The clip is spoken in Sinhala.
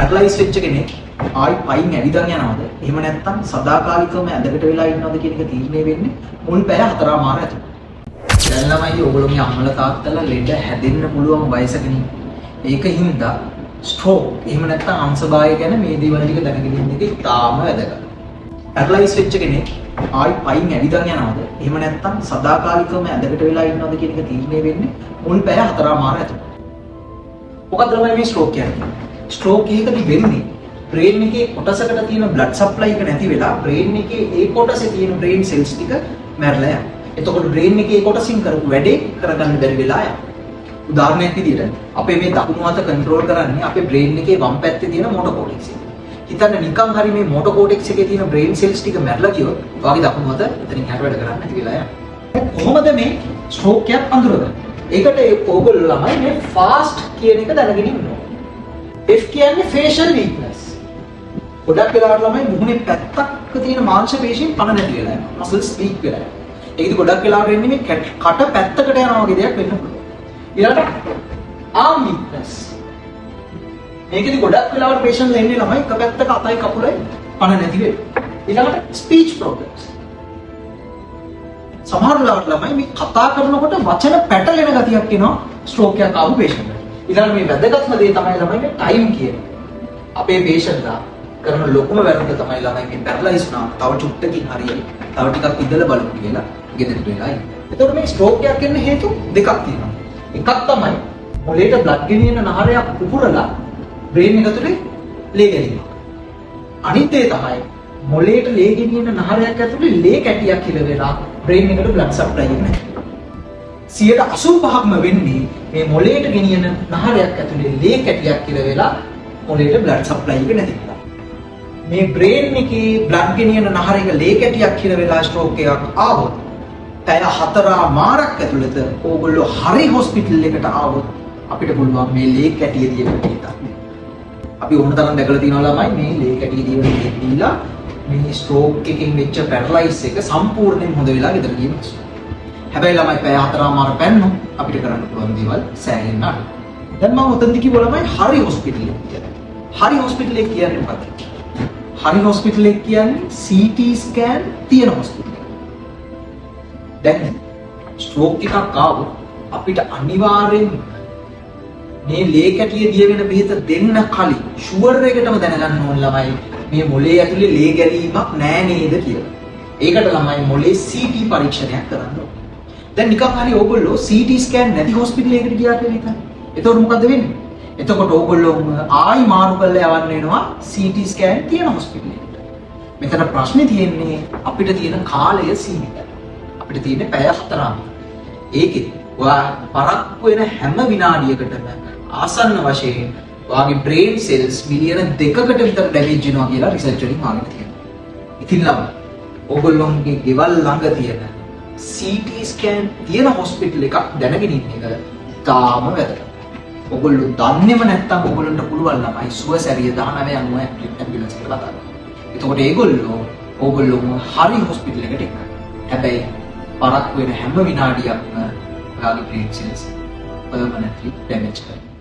පැරලයිස් වෙච්ච කෙනෙක් ආයි පයින් ඇවිදන් යනවද? එහෙම නැත්නම් සදාකාලිකවම ඇඳකට වෙලා ඉන්නවද කියන එක තීරණය වෙන්නේ මුල් පැය 4:00 ඇතුළත. දැන් ළමයි ඔයගොල්ලෝගේ අම්මලා තාත්තලා ලෙඩ හැදෙන්න පුළුවන් වයසකනේ. ඒකින්ද ස්ට්‍රෝක් එහෙම නැත්නම් අංශභාගය ගැන මේ දේවල් ටික දැනගෙන ඉන්න එක ඉතාම වැදගත්. පැරලයිස් වෙච්ච කෙනෙක් ආයි පයින් ඇවිදන් යනවද? එහෙම නැත්නම් සදාකාලිකවම ඇඳකට වෙලා ඉන්නවද කියන එක තීරණය වෙන්නේ මුල් පැය 4:00 ඇතුළත. මොකක්ද ළමයි මේ ස්ට්‍රෝක් කියන්නේ? ස්ට්‍රෝක් එකකදී වෙන්නේ බ්‍රේන් එකේ කොටසකට තියෙන බ්ලඩ් සප්ලයි එක නැති වෙලා බ්‍රේන් එකේ ඒ කොටසේ තියෙන බ්‍රේන් සෙල්ස් ටික මැරලා යනවා. එතකොට බ්‍රේන් එකේ කොටසින් කරපු වැඩේ කරගන්න බැරි වෙලා යනවා. උදාහරණයක් විදිහට අපේ මේ දකුණු අත කන්ට්‍රෝල් කරන්නේ අපේ බ්‍රේන් එකේ වම් පැත්තේ තියෙන මොටර් කෝටෙක්ස් එක. හිතන්න නිකන් හරි මේ මොටර් කෝටෙක්ස් එකේ තියෙන බ්‍රේන් සෙල්ස් ටික මැරලා ගියොත් ඔයාගේ දකුණු අත එතනින් හැට වැඩ කරන්නේ නැති වෙලා යනවා. කොහොමද මේ ස්ට්‍රෝක් එකක් අඳුරගන්නේ? ඒකට ඕගොල්ලෝ ළමයි මේ ෆාස්ට් කියන එක දැනගෙන ඉන්න ඕනේ. F කියන්නේ facial weakness. ගොඩක් වෙලාවට ළමයි මුහුණේ පැත්තක තියෙන මාංශ පේශීන් පණ නැති වෙලා යනවා. muscles weak වෙලා යනවා. ඒකද ගොඩක් වෙලාවට වෙන්නේ මේ කට පැත්තකට යනවා වගේ දෙයක් වෙන්න පුළුවන්. ඊළඟට arm weakness. මේකද ගොඩක් වෙලාවට patient එන්නේ ළමයි එක පැත්තක අතයි කකුලයි පණ නැති වෙලා. ඊළඟට speech problems. සමහර වෙලාවට ළමයි මේ කතා කරනකොට වචන පැටලෙන ගතියක් එනවා ස්ට්‍රෝක් එකක් ආපු patient ට. ඊළඟ මේ වැදගත්ම දේ තමයි ළමයි මේ ටයිම් කියන්නේ. අපේ patient ලා කරන ලොකුම වැරද්ද තමයි ළමයි මේ පැරලයිස් වුණා. තව චුට්ටකින් හරියයි. තව ටිකක් ඉඳලා බලමු කියලා ගෙදරට වෙලා ඉන්නේ. එතකොට මේ ස්ට්‍රෝක් එකක් එන්න හේතු දෙකක් තියෙනවා. එකක් තමයි මොළයට බ්ලඩ් ගෙනියන නහරයක් පුපුරලා බ්‍රේන් එක ඇතුලේ ලේ ගැනීම. අනිත් දේ තමයි මොළයට ලේ ගෙනියන නහරයක් ඇතුලේ ලේ කැටියක් කියලා වෙලා බ්‍රේන් එකට බ්ලඩ් සප්ලයි එක නැහැ. 85%ක්ම වෙන්නේ මේ මොළයට ගෙනියන නහරයක් ඇතුලේ ලේ කැටියක් කියලා වෙලා මොළයට බ්ලඩ් සප්ලයි එක නැති වෙලා. මේ බ්‍රේන් එකේ බ්ලඩ් ගෙනියන නහරයක ලේ කැටියක් කියලා වෙලා ස්ට්‍රෝක් එකක් ආවොත් පැය 4:00ක් ඇතුළත ඕගොල්ලෝ හරි හොස්පිටල් එකට ආවොත් අපිට පුළුවන් මේ ලේ කැටිය දියවෙන්න හිතන්න. අපි ඕන තරම් දැකලා තියෙනවා ළමයි මේ ලේ කැටිය දියවෙන්න දීලා මේ ස්ට්‍රෝක් එකකින් වෙච්ච පැරලයිස් එක සම්පූර්ණයෙන් හොඳ වෙලා ගෙදර ගිය මිනිස්සු. හැබැයි ළමයි පැය 4:00 පැන්නොත් අපිට කරන්න පුළුවන් දේවල් සෑහෙන්න අඩුයි. දැන් මම උතන්දි කිව්ව ළමයි හරි හොස්පිටල් එක කියලා. හරි හොස්පිටල් එක කියන්නේ මොකක්ද? හරි හොස්පිටල් එක කියන්නේ CT ස්කෑන් තියෙන හොස්පිටල්. දැන් ස්ට්‍රෝක් එකක් ආවොත් අපිට අනිවාර්යෙන් මේ ලේ කැටිය දියවෙන බෙහෙත දෙන්න කලින් ෂුවර් එකටම දැනගන්න ඕන ළමයි මේ මොළේ ඇතුලේ ලේ ගැලීමක් නෑ නේද කියලා. ඒකට ළමයි මොළේ CT පරීක්ෂණයක් කරන්න ඕන. දැන් නිකන් හරි ඕගොල්ලෝ CT ස්කෑන් නැති හොස්පිටල් එකකට ගියා කියලා හිතන්න. එතකොට මොකද වෙන්නේ? එතකොට ඕගොල්ලෝ ආයි මාරු කරලා යවන්න වෙනවා CT ස්කෑන් තියෙන හොස්පිටල් එකට. මෙතන ප්‍රශ්නේ තියෙන්නේ අපිට තියෙන කාලය සීමිතයි. අපිට තියෙන්නේ පැය 4ක්. ඒකෙත් ඔයා පරක්කු වෙන හැම විනාඩියකටම ආසන්න වශයෙන් ඔයාගේ බ්‍රේන් සෙල්ස් මිලියන 2කට විතර ඩැමේජ් වෙනවා කියලා රිසර්ච් වලින් ආගෙන තියෙනවා. ඉතින් ළමයි ඕගොල්ලෝගේ ගෙවල් ළඟ තියෙන CT ස්කෑන් තියෙන හොස්පිටල් එකක් දැනගෙන ඉන්න එක තාම වැදගත්. ඔගොල්ලෝ දන්නේම නැත්නම් ඔයගොල්ලන්ට පුළුවන් ළමයි සුවසැරිය 1990 ඇම්බියුලන්ස් එකට කතා කරන්න. එතකොට ඕගොල්ලෝ හරි හොස්පිටල් එකට එක්ක. හැබැයි පරක්කු වෙන හැම විනාඩියක්ම ඔයාගේ බ්‍රේන් සෙල්ස් permanently damage කරනවා.